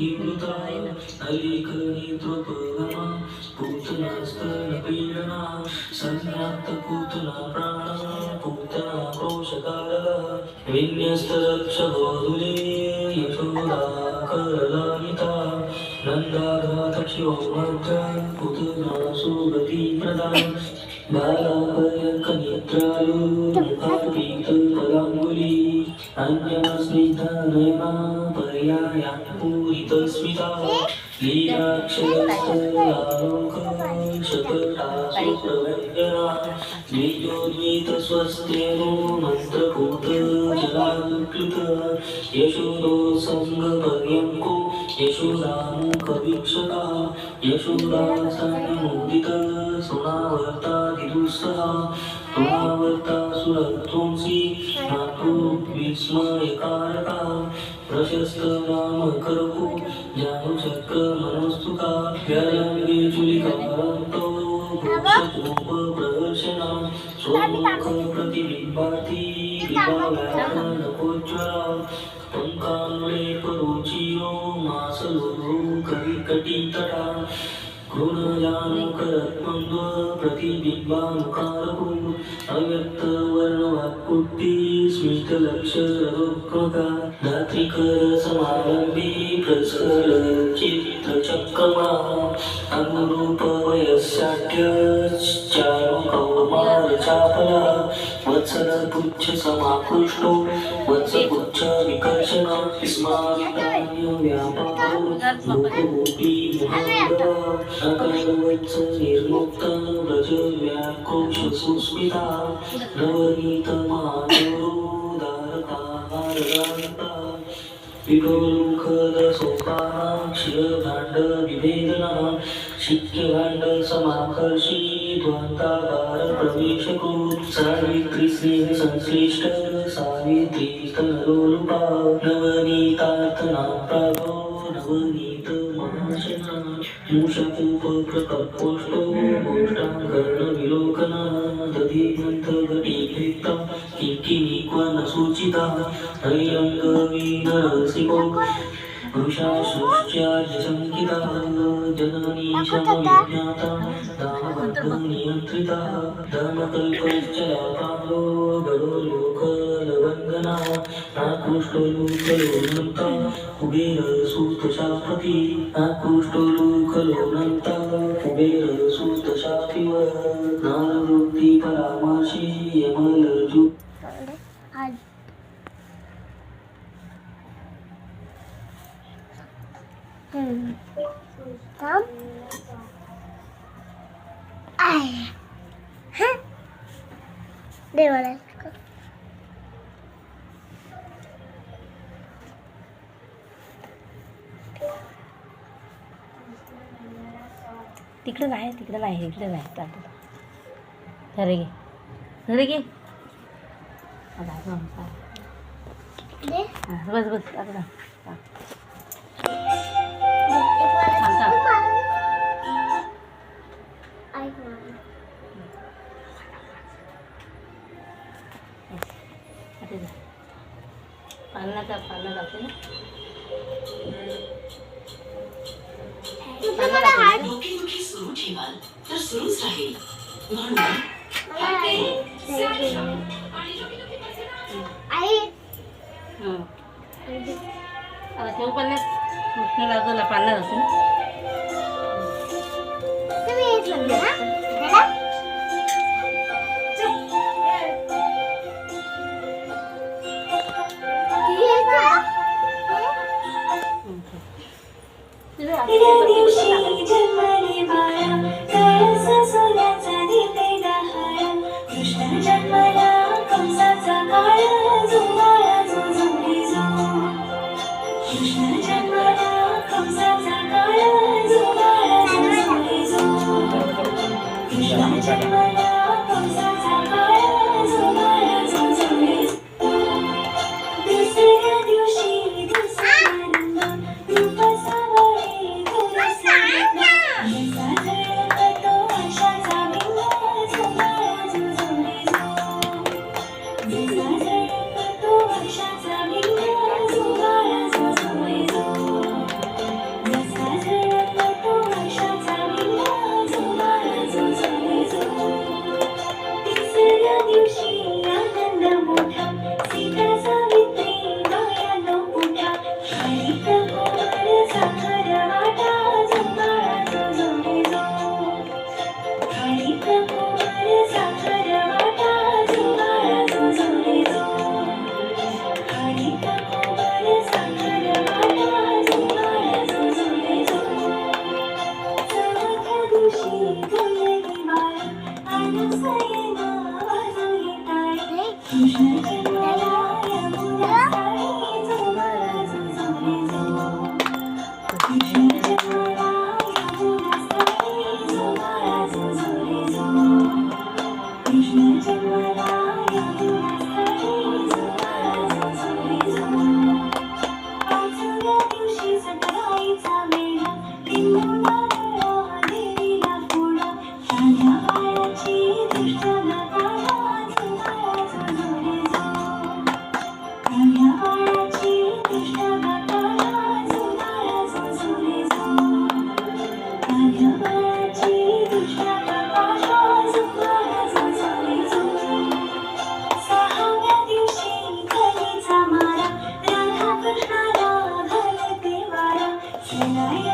निवृता नलिकनित्वपगमा पूतनास्तनपीडना संज्ञाप्तपूतना प्राणा पूतना क्रोशकारः विन्यस्तरक्षगोधुले यशोदा करलालिता नन्दाघातक्षिवमर्द्रा पूतना सुगतिप्रदा बालापर्यङ्कनिद्रालु मुखार्पितपदाङ्गुली अन्यस्निग्धनयना पर्याया पूरितस्मिता लीलाक्षरस्तलालोकशकटासुप्रभञ्जना द्विजोद्वीतस्वस्त्यनो मन्त्रपूतजलाकृत यशोदोत्सङ्गपर्यङ्को यशोदामुखवीक्षका यशोदासन्मुदित सुनावर्तादिदुस्सहा तुणावर्तासुरध्वंसी मातु विस्मयकारका प्रशस्त नामकरको जानुचक्रमनस्तुका व्यालम्बेचुलिकान्तो भूषकोपप्रदर्शना स्वमुखप्रतिबिम्बाति विभाव्यानकोज्ज्वला पङ्कान्वलेपरुचिरो मासलोरो कविकटितटा कृणजानुकरत्मन्व प्रतिबिम्बानुकारको अव्यक्तवर्णवाक्कुट्टी स्मितलक्षररुक्मका धात्रिकरसमारम्भी प्रसरचित्रचक्रमा अनुरूपवयस्याढ्यश्चारुकौमारचापला वत्सरपुच्छसमाकृष्टो वत्सपुच्छविकर्षणा स्मार्तान्यव्यापारो लोकगोपी महादा अकलवत्स निर्मुक्ता व्रजव्याकोशसुस्मिता नवनीतमानोदारकाहारदान्ता विभोमुखदसोपाना क्षीरभाण्डविभेदना शिक्यभाण्डसमाकर्षी ध्वान्ताकारप्रवेशकृत् सावित्रीस्नेहसंश्लिष्ट सावित्रीस्तनलोलुपा नवनीतार्थना प्राभो नवनीतमहाशना मूषकोपप्रकल्पोष्टो गोष्ठाङ्कर्णविलोकना दधिमन्थघटीभेक्ता किङ्किणीक्वनसूचिता हरिरङ्गवीनरसिको वृषाशुश्चार्यशङ्किता जननी शमविज्ञाता दामवर्गनियन्त्रिता धर्मकल्पश्चलापालो गडोलोकलवन्दना आकृष्टोलूकलोनन्ता कुबेरसूतशापति आकृष्टोलूकलोनन्ता कुबेरसूतशापिव नारवृत्तिपरामाशी यमलजु थांब. देवाला तिकडं नाही इकडे नाही चालतं. घरी घे बस आता पालना लागते ना डोकेदुखी सुरू ठेवाल तर सुरूच राहील म्हणून आता ठेवू पाण्यात कृष्ण लागला पाण्यात असून Tonight